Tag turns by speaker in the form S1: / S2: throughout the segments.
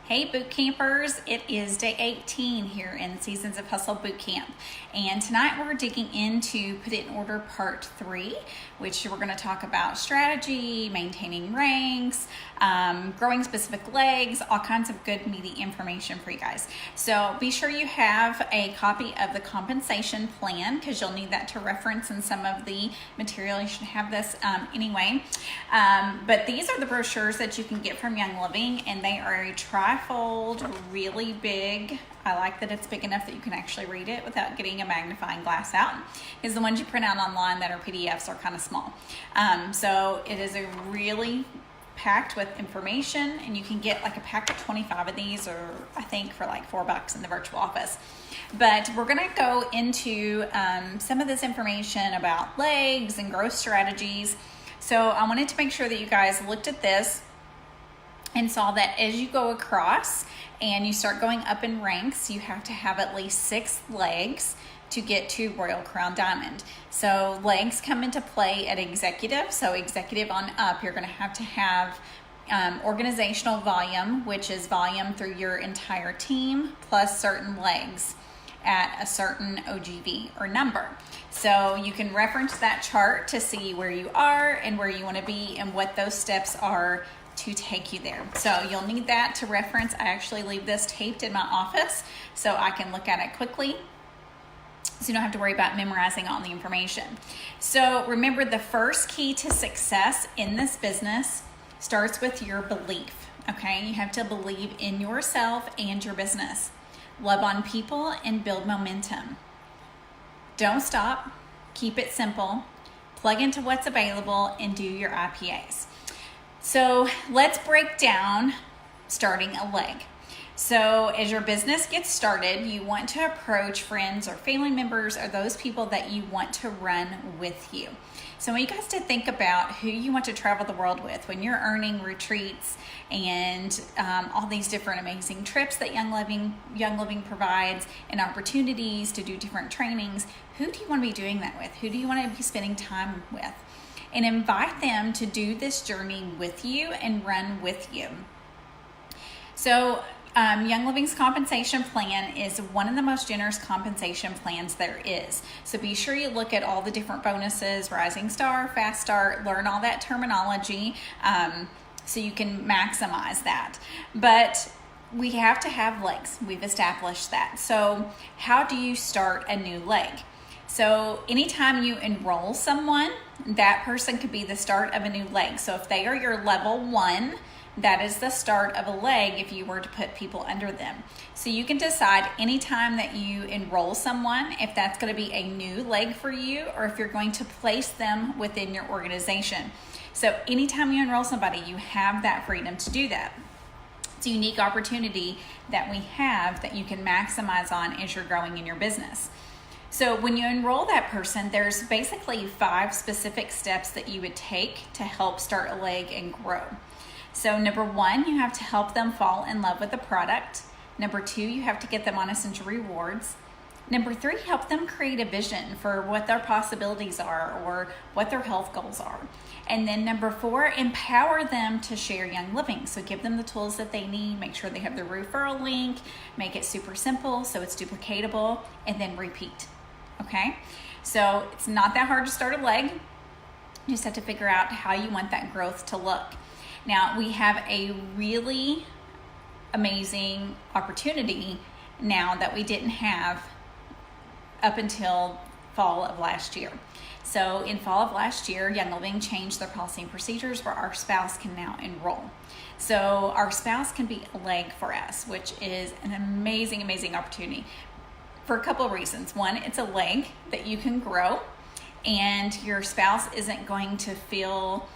S1: Hey boot campers, it is day 18 here in Seasons of Hustle Bootcamp, and tonight we're digging into Put It in Order Part 3, which we're going to talk about strategy, maintaining ranks, growing specific legs, all kinds of good meaty information for you guys. So be sure you have a copy of the compensation plan because you'll need that to reference in some of the material. You should have this anyway, but these are the brochures that you can get from Young Living, and they are a trifold, really big. I like that it's big enough that you can actually read it without getting a magnifying glass out, because the ones you print out online that are PDFs are kind of small. So it is a really packed with information, and you can get like a pack of 25 of these, or I think for like $4 in the virtual office. But we're going to go into some of this information about legs and growth strategies. So I wanted to make sure that you guys looked at this and saw that as you go across and you start going up in ranks, you have to have at least 6 legs to get to Royal Crown Diamond. So legs come into play at executive. So executive on up, you're going to have organizational volume, which is volume through your entire team, plus certain legs at a certain OGV or number. So you can reference that chart to see where you are and where you want to be and what those steps are to take you there. So you'll need that to reference. I actually leave this taped in my office so I can look at it quickly, so you don't have to worry about memorizing all the information. So remember, the first key to success in this business starts with your belief, okay? You have to believe in yourself and your business. Love on people and build momentum. Don't stop, keep it simple, plug into what's available, and do your IPAs. So let's break down starting a leg. So as your business gets started, you want to approach friends or family members or those people that you want to run with you. So I want you guys to think about who you want to travel the world with when you're earning retreats and all these different amazing trips that Young Living provides, and opportunities to do different trainings. Who do you want to be doing that with? Who do you want to be spending time with? And invite them to do this journey with you and run with you. So Young Living's compensation plan is one of the most generous compensation plans there is. So be sure you look at all the different bonuses, Rising Star, Fast Start, learn all that terminology so you can maximize that. But we have to have legs. We've established that. So how do you start a new leg? So anytime you enroll someone, that person could be the start of a new leg. So if they are your level 1, that is the start of a leg if you were to put people under them. So you can decide anytime that you enroll someone if that's going to be a new leg for you or if you're going to place them within your organization. So anytime you enroll somebody, you have that freedom to do that. It's a unique opportunity that we have that you can maximize on as you're growing in your business. So when you enroll that person, there's basically 5 specific steps that you would take to help start a leg and grow. So number 1, you have to help them fall in love with the product. Number 2, you have to get them on Essential Rewards. Number 3, help them create a vision for what their possibilities are or what their health goals are. And then number 4, empower them to share Young Living. So give them the tools that they need, make sure they have the referral link, make it super simple so it's duplicatable, and then repeat. Okay, so it's not that hard to start a leg. You just have to figure out how you want that growth to look. Now, we have a really amazing opportunity now that we didn't have up until fall of last year. So in fall of last year, Young Living changed their policy and procedures where our spouse can now enroll. So our spouse can be a leg for us, which is an amazing, amazing opportunity. For a couple of reasons. One, it's a leg that you can grow, and your spouse isn't going to feel,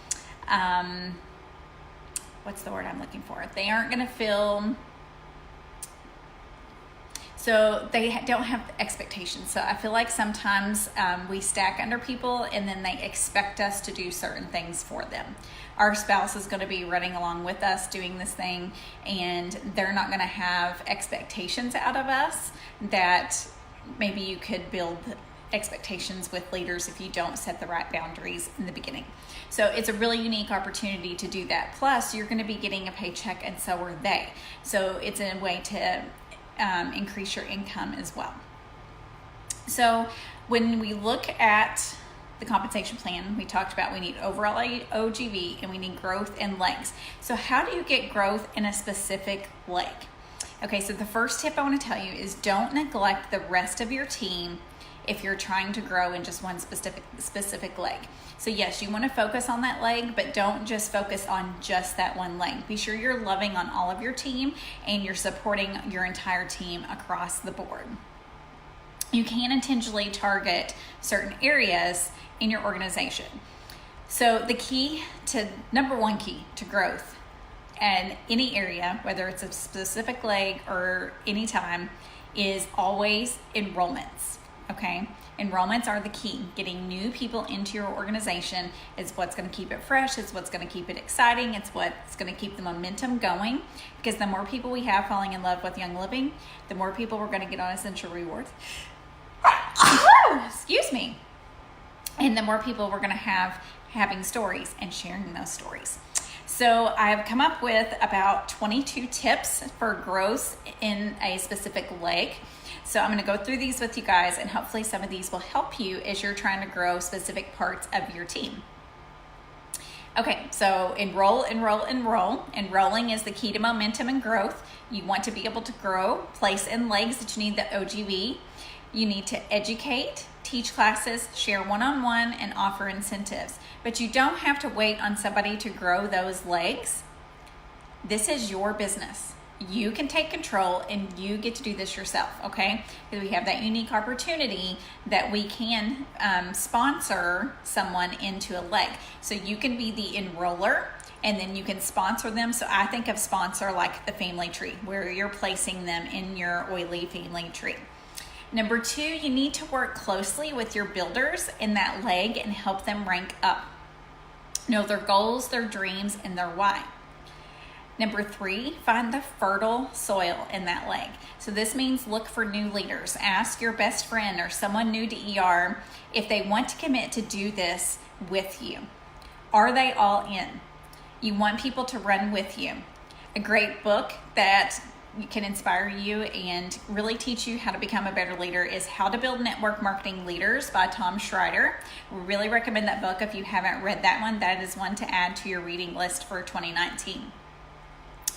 S1: what's the word I'm looking for? They aren't going to feel, so they don't have expectations. So I feel like sometimes we stack under people and then they expect us to do certain things for them. Our spouse is going to be running along with us doing this thing, and they're not going to have expectations out of us that maybe you could build expectations with leaders if you don't set the right boundaries in the beginning. So it's a really unique opportunity to do that. Plus, you're going to be getting a paycheck, and so are they. So it's a way to increase your income as well. So when we look at the compensation plan, we talked about we need overall OGV and we need growth in legs. So how do you get growth in a specific leg? Okay, so the first tip I want to tell you is don't neglect the rest of your team if you're trying to grow in just one specific leg. So yes, you want to focus on that leg, but don't just focus on just that one leg. Be sure you're loving on all of your team and you're supporting your entire team across the board. You can intentionally target certain areas in your organization. So number one key to growth in any area, whether it's a specific leg or any time, is always enrollments. Okay, enrollments are the key. Getting new people into your organization is what's going to keep it fresh. It's what's going to keep it exciting. It's what's going to keep the momentum going, because the more people we have falling in love with Young Living, the more people we're going to get on Essential Rewards. Excuse me. And the more people we're going to have having stories and sharing those stories. So I've come up with about 22 tips for growth in a specific leg. So I'm going to go through these with you guys, and hopefully some of these will help you as you're trying to grow specific parts of your team. Okay, so enroll. Enrolling is the key to momentum and growth. You want to be able to grow, place in legs that you need the OGV. You need to educate, teach classes, share one-on-one, and offer incentives. But you don't have to wait on somebody to grow those legs. This is your business. You can take control and you get to do this yourself, okay? Because we have that unique opportunity that we can sponsor someone into a leg. So you can be the enroller and then you can sponsor them. So I think of sponsor like the family tree, where you're placing them in your oily family tree. Number two, you need to work closely with your builders in that leg and help them rank up. Know their goals, their dreams, and their why. Number three, find the fertile soil in that leg. So this means look for new leaders. Ask your best friend or someone new to ER if they want to commit to do this with you. Are they all in? You want people to run with you. A great book that can inspire you and really teach you how to become a better leader is How to Build Network Marketing Leaders by Tom Schreider. We really recommend that book if you haven't read that one. That is one to add to your reading list for 2019.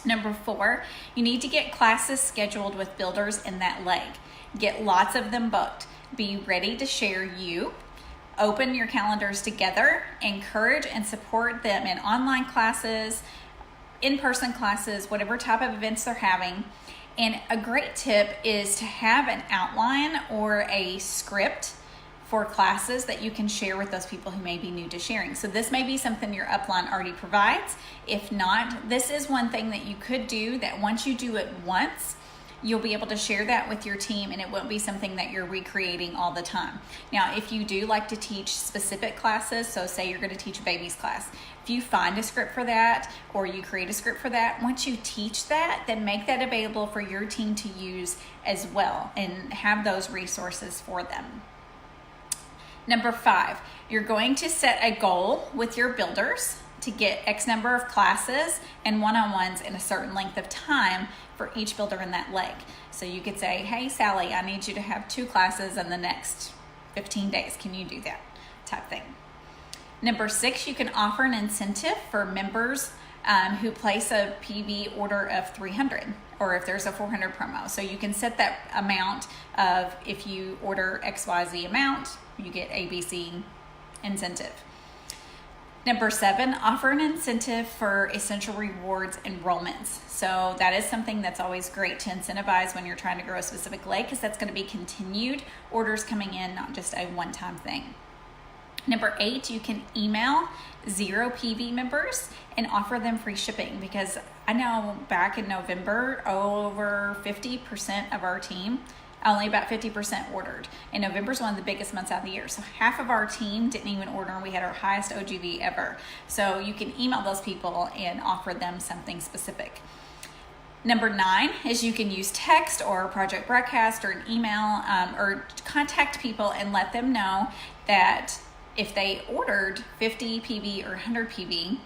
S1: Number four, you need to get classes scheduled with builders in that leg. Get lots of them booked. Be ready to share you. Open your calendars together. Encourage and support them in online classes, in-person classes, whatever type of events they're having. And a great tip is to have an outline or a script for classes that you can share with those people who may be new to sharing. So this may be something your upline already provides. If not, this is one thing that you could do that once you do it once, you'll be able to share that with your team and it won't be something that you're recreating all the time. Now, if you do like to teach specific classes, so say you're going to teach a babies class, if you find a script for that or you create a script for that, once you teach that, then make that available for your team to use as well and have those resources for them. Number five, you're going to set a goal with your builders to get X number of classes and one-on-ones in a certain length of time for each builder in that leg. So you could say, hey, Sally, I need you to have 2 classes in the next 15 days. Can you do that? Type thing. Number 6, you can offer an incentive for members who place a PV order of 300 or if there's a 400 promo. So you can set that amount of if you order XYZ amount, you get ABC incentive. Number 7, offer an incentive for Essential Rewards enrollments. So that is something that's always great to incentivize when you're trying to grow a specific leg because that's going to be continued orders coming in, not just a one-time thing. Number 8, you can email 0 PV members and offer them free shipping because I know back in November, over 50% of our team, only about 50% ordered. And November is one of the biggest months out of the year. So half of our team didn't even order and we had our highest OGV ever. So you can email those people and offer them something specific. Number 9 is you can use text or project broadcast or an email or contact people and let them know that if they ordered 50 PV or 100 PV,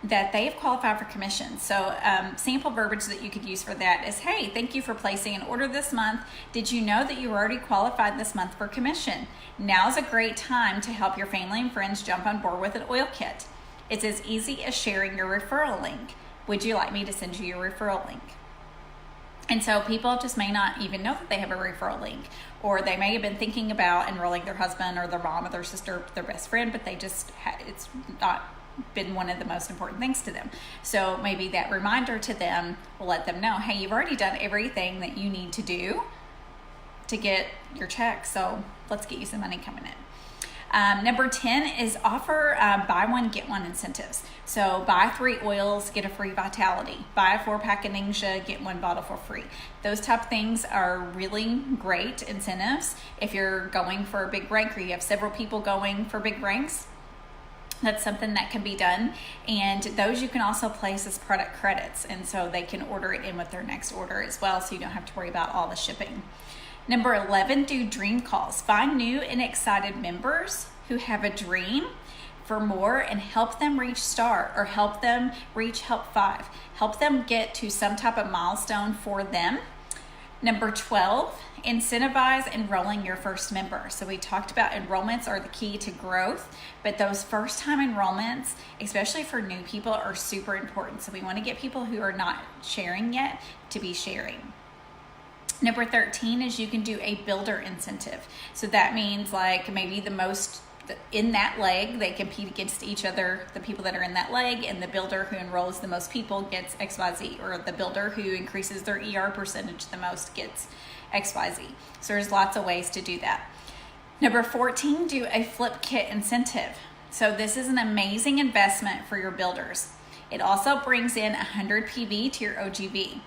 S1: that they have qualified for commission. So sample verbiage that you could use for that is, hey, thank you for placing an order this month. Did you know that you were already qualified this month for commission? Now's a great time to help your family and friends jump on board with an oil kit. It's as easy as sharing your referral link. Would you like me to send you your referral link? And so people just may not even know that they have a referral link, or they may have been thinking about enrolling their husband or their mom or their sister, their best friend, but they just, it's not been one of the most important things to them. So maybe that reminder to them will let them know, hey, you've already done everything that you need to do to get your check, so let's get you some money coming in. Number 10 is offer buy one, get one incentives. So buy 3 oils, get a free Vitality. Buy a 4-pack of Ningxia, get 1 bottle for free. Those type of things are really great incentives. If you're going for a big rank or you have several people going for big ranks, that's something that can be done. And those you can also place as product credits. And so they can order it in with their next order as well, so you don't have to worry about all the shipping. Number 11, do dream calls. Find new and excited members who have a dream for more and help them reach STAR or help them reach Help 5. Help them get to some type of milestone for them. Number 12, incentivize enrolling your first member. So we talked about enrollments are the key to growth, but those first time enrollments, especially for new people, are super important. So we want to get people who are not sharing yet to be sharing. Number 13 is you can do a builder incentive. So that means like maybe the most in that leg, they compete against each other, the people that are in that leg, and the builder who enrolls the most people gets XYZ, or the builder who increases their ER percentage the most gets XYZ. So there's lots of ways to do that. Number 14, do a flip kit incentive. So this is an amazing investment for your builders. It also brings in 100 PV to your OGV.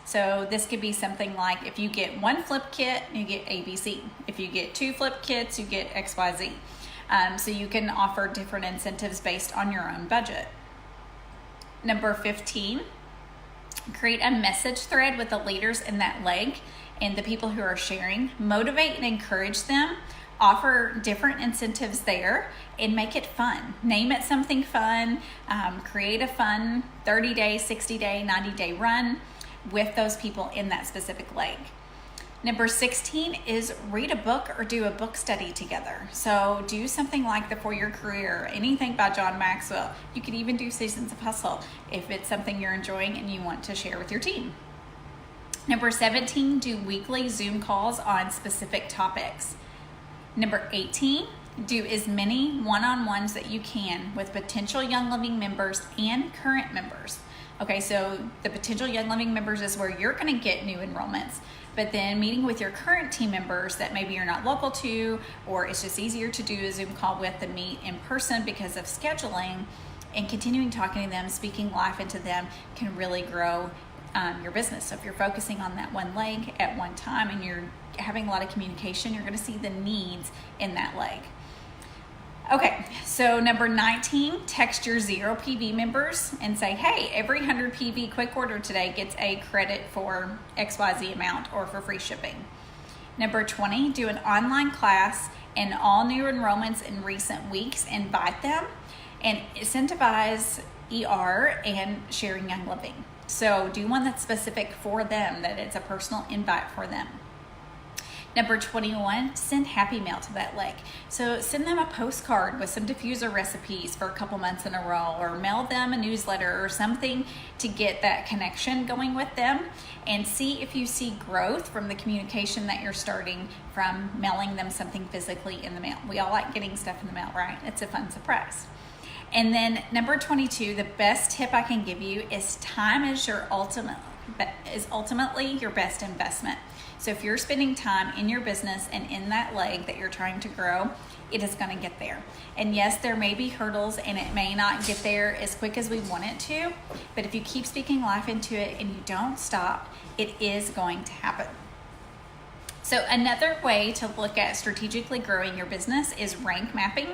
S1: So this could be something like if you get 1 flip kit, you get ABC. If you get 2 flip kits, you get XYZ. So you can offer different incentives based on your own budget. Number 15, create a message thread with the leaders in that leg and the people who are sharing. Motivate and encourage them. Offer different incentives there and make it fun. Name it something fun. Create a fun 30-day, 60-day, 90-day run with those people in that specific leg. Number 16 is read a book or do a book study together. So do something like The 4-Year Career, anything by John Maxwell. You could even do Seasons of Hustle if it's something you're enjoying and you want to share with your team. Number 17, do weekly Zoom calls on specific topics. Number 18, do as many one-on-ones that you can with potential Young Living members and current members. Okay, so the potential Young Living members is where you're going to get new enrollments. But then meeting with your current team members that maybe you're not local to, or it's just easier to do a Zoom call with than meet in person because of scheduling, and continuing talking to them, speaking life into them can really grow your business. So if you're focusing on that one leg at one time and you're having a lot of communication, you're going to see the needs in that leg. Okay, so number 19, text your 0 PV members and say, hey, every 100 PV quick order today gets a credit for XYZ amount or for free shipping. Number 20, do an online class and all new enrollments in recent weeks, invite them and incentivize ER and sharing Young Living. So do one that's specific for them, that it's a personal invite for them. Number 21, send happy mail to that leg. So send them a postcard with some diffuser recipes for a couple months in a row, or mail them a newsletter or something to get that connection going with them, and see if you see growth from the communication that you're starting from mailing them something physically in the mail. We all like getting stuff in the mail, right? It's a fun surprise. And then number 22, the best tip I can give you is time is ultimately your best investment. So if you're spending time in your business and in that leg that you're trying to grow, it is going to get there. And yes, there may be hurdles and it may not get there as quick as we want it to, but if you keep speaking life into it and you don't stop, it is going to happen. So another way to look at strategically growing your business is rank mapping,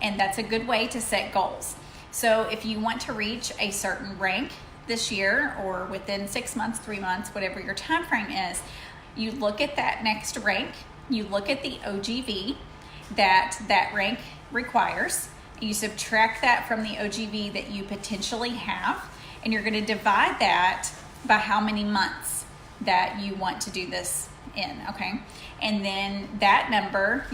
S1: and that's a good way to set goals. So if you want to reach a certain rank, this year or within 6 months, 3 months, whatever your time frame is, you look at that next rank, you look at the OGV that rank requires, you subtract that from the OGV that you potentially have, and you're going to divide that by how many months that you want to do this in, okay? And then that number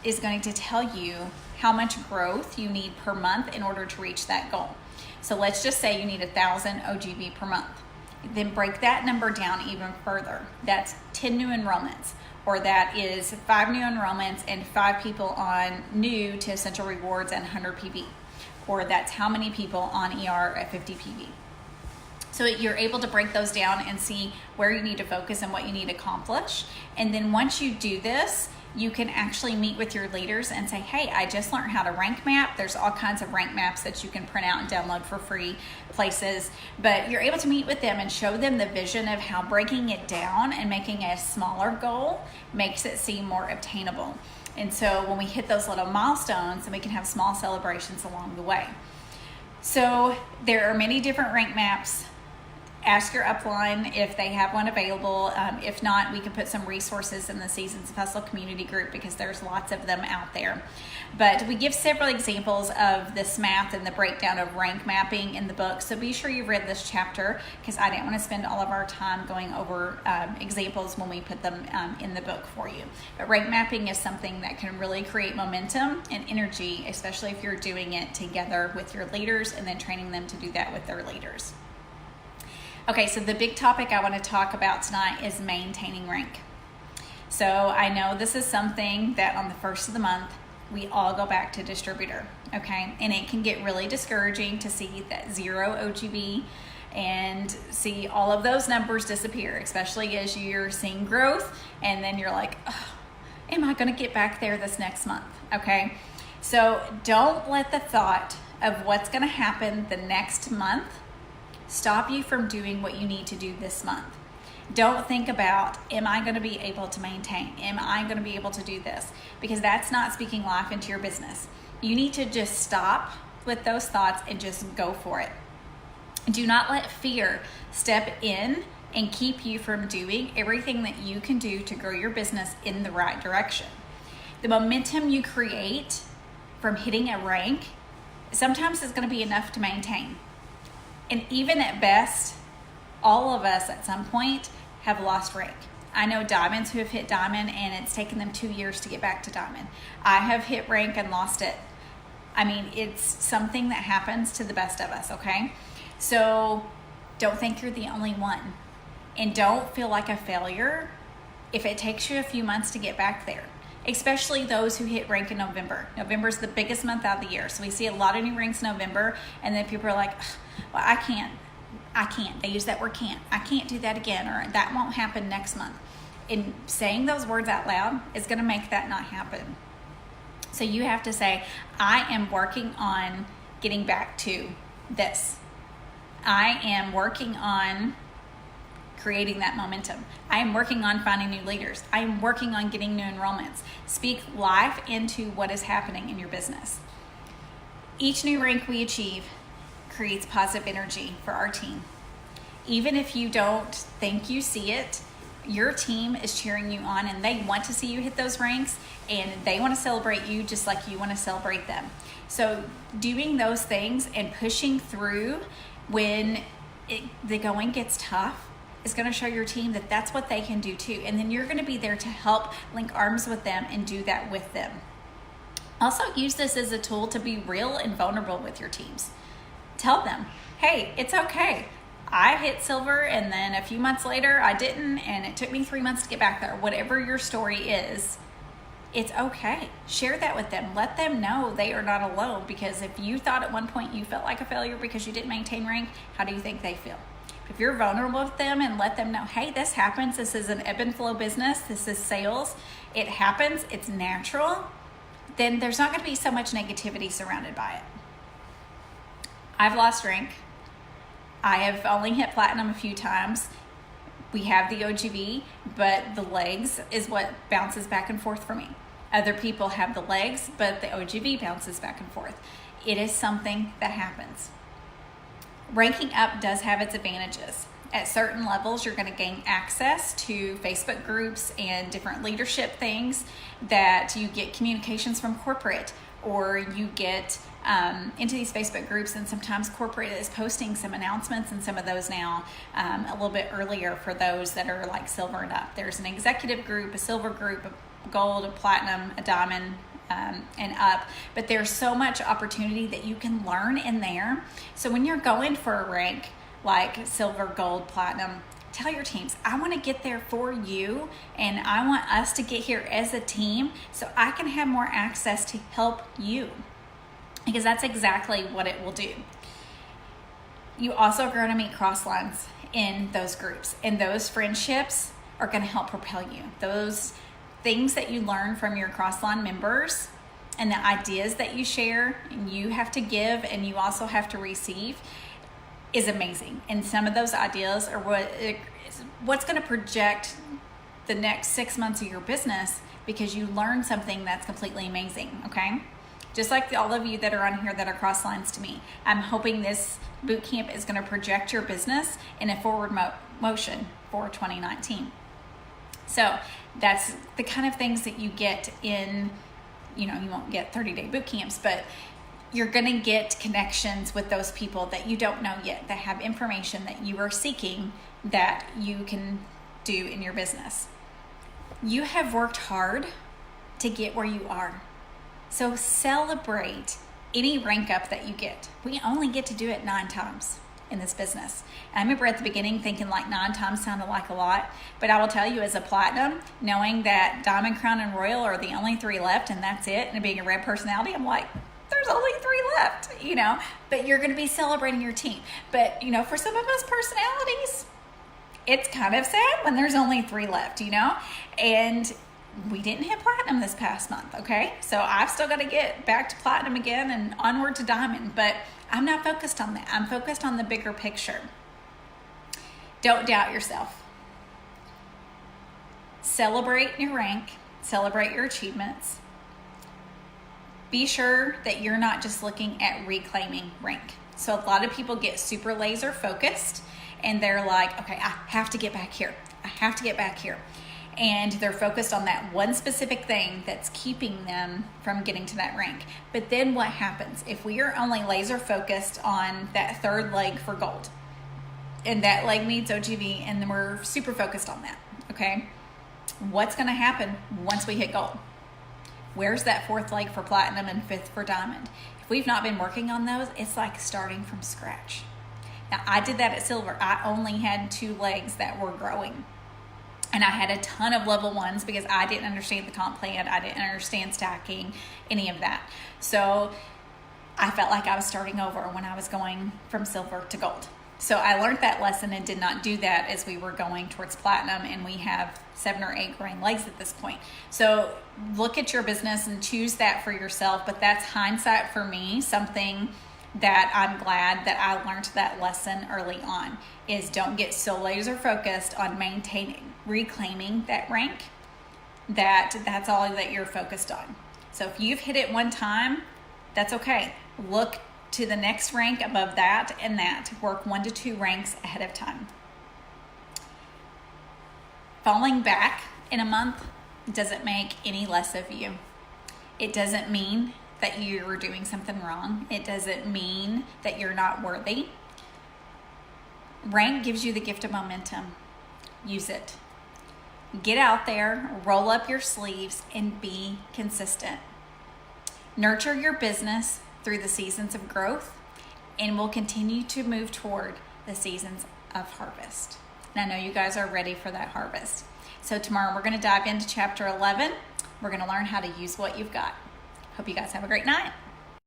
S1: is going to tell you how much growth you need per month in order to reach that goal. So let's just say you need 1,000 OGV per month. Then break that number down even further. That's 10 new enrollments, or that is 5 new enrollments and 5 people on new to Essential Rewards and 100 PV, or that's how many people on ER at 50 PV. So you're able to break those down and see where you need to focus and what you need to accomplish. And then once you do this, you can actually meet with your leaders and say, hey, I just learned how to rank map. There's all kinds of rank maps that you can print out and download for free places. But you're able to meet with them and show them the vision of how breaking it down and making a smaller goal makes it seem more obtainable. And so when we hit those little milestones, then we can have small celebrations along the way. So there are many different rank maps. Ask your upline if they have one available. If not, we can put some resources in the Seasons of Hustle community group because there's lots of them out there. But we give several examples of this math and the breakdown of rank mapping in the book. So be sure you've read this chapter because I didn't want to spend all of our time going over examples when we put them in the book for you. But rank mapping is something that can really create momentum and energy, especially if you're doing it together with your leaders and then training them to do that with their leaders. Okay, so the big topic I want to talk about tonight is maintaining rank. So I know this is something that on the first of the month, we all go back to distributor, okay? And it can get really discouraging to see that 0 OGV and see all of those numbers disappear, especially as you're seeing growth and then you're like, oh, am I going to get back there this next month, okay? So don't let the thought of what's going to happen the next month stop you from doing what you need to do this month. Don't think about, am I going to be able to maintain? Am I going to be able to do this? Because that's not speaking life into your business. You need to just stop with those thoughts and just go for it. Do not let fear step in and keep you from doing everything that you can do to grow your business in the right direction. The momentum you create from hitting a rank sometimes is going to be enough to maintain. And even at best, all of us at some point have lost rank. I know diamonds who have hit diamond and it's taken them 2 years to get back to diamond. I have hit rank and lost it. I mean, it's something that happens to the best of us, okay? So don't think you're the only one. And don't feel like a failure if it takes you a few months to get back there. Especially those who hit rank in November. November is the biggest month out of the year. So we see a lot of new ranks in November, and then people are like, well, I can't. They use that word can't. I can't do that again, or that won't happen next month. And saying those words out loud is going to make that not happen. So you have to say, I am working on getting back to this. I am working on creating that momentum. I am working on finding new leaders. I am working on getting new enrollments. Speak life into what is happening in your business. Each new rank we achieve creates positive energy for our team. Even if you don't think you see it, your team is cheering you on and they want to see you hit those ranks and they want to celebrate you just like you want to celebrate them. So doing those things and pushing through when the going gets tough is going to show your team that that's what they can do too. And then you're going to be there to help link arms with them and do that with them. Also use this as a tool to be real and vulnerable with your teams. Tell them, hey, it's okay. I hit silver and then a few months later I didn't and it took me 3 months to get back there. Whatever your story is, it's okay. Share that with them. Let them know they are not alone, because if you thought at one point you felt like a failure because you didn't maintain rank, how do you think they feel? If you're vulnerable with them and let them know, hey, this happens. This is an ebb and flow business. This is sales. It happens. It's natural. Then there's not going to be so much negativity surrounded by it. I've lost rank. I have only hit platinum a few times. We have the OGV, but the legs is what bounces back and forth for me. Other people have the legs, but the OGV bounces back and forth. It is something that happens. Ranking up does have its advantages. At certain levels, you're going to gain access to Facebook groups and different leadership things that you get communications from corporate, or you get into these Facebook groups, and sometimes corporate is posting some announcements and some of those now a little bit earlier for those that are like silver and up. There's an executive group, a silver group, a gold, a platinum, a diamond, and up, but there's so much opportunity that you can learn in there. So when you're going for a rank like silver, gold, platinum, tell your teams, I want to get there for you, and I want us to get here as a team so I can have more access to help you, because that's exactly what it will do. You also are going to meet cross lines in those groups, and those friendships are going to help propel you. Those things that you learn from your cross line members and the ideas that you share and you have to give and you also have to receive is amazing. And some of those ideas are what's going to project the next 6 months of your business, because you learn something that's completely amazing, okay? Just like all of you that are on here that are cross lines to me, I'm hoping this boot camp is going to project your business in a forward motion for 2019. So that's the kind of things that you get in, you won't get 30-day boot camps, but you're going to get connections with those people that you don't know yet, that have information that you are seeking that you can do in your business. You have worked hard to get where you are. So celebrate any rank up that you get. We only get to do it 9 times in this business. And I remember at the beginning thinking like 9 times sounded like a lot, but I will tell you, as a platinum, knowing that Diamond, Crown, and Royal are the only 3 left and that's it, and being a red personality, I'm like, there's only 3 left, but you're going to be celebrating your team. But, for some of us personalities, it's kind of sad when there's only 3 left, and we didn't hit platinum this past month, okay? So I've still got to get back to platinum again and onward to diamond, but I'm not focused on that. I'm focused on the bigger picture. Don't doubt yourself. Celebrate your rank, celebrate your achievements. Be sure that you're not just looking at reclaiming rank. So a lot of people get super laser focused and they're like, okay, I have to get back here. I have to get back here. And they're focused on that one specific thing that's keeping them from getting to that rank. But then what happens if we are only laser focused on that 3rd leg for gold, and that leg needs OGV, and then we're super focused on that, okay? What's going to happen once we hit gold? Where's that 4th leg for platinum and 5th for diamond? If we've not been working on those, it's like starting from scratch. Now, I did that at silver. I only had 2 legs that were growing. And I had a ton of level 1s because I didn't understand the comp plan. I didn't understand stacking, any of that. So I felt like I was starting over when I was going from silver to gold. So I learned that lesson and did not do that as we were going towards platinum, and we have 7 or 8 growing legs at this point. So look at your business and choose that for yourself, but that's hindsight for me, something that I'm glad that I learned that lesson early on, is don't get so laser focused on reclaiming that rank, that's all that you're focused on. So if you've hit it 1 time, that's okay. Look to the next rank above that and that. Work 1 to 2 ranks ahead of time. Falling back in a month doesn't make any less of you. It doesn't mean that you're doing something wrong. It doesn't mean that you're not worthy. Rank gives you the gift of momentum. Use it. Get out there, roll up your sleeves, and be consistent. Nurture your business through the seasons of growth, and we'll continue to move toward the seasons of harvest. And I know you guys are ready for that harvest. So tomorrow we're going to dive into chapter 11. We're going to learn how to use what you've got. Hope you guys have a great night.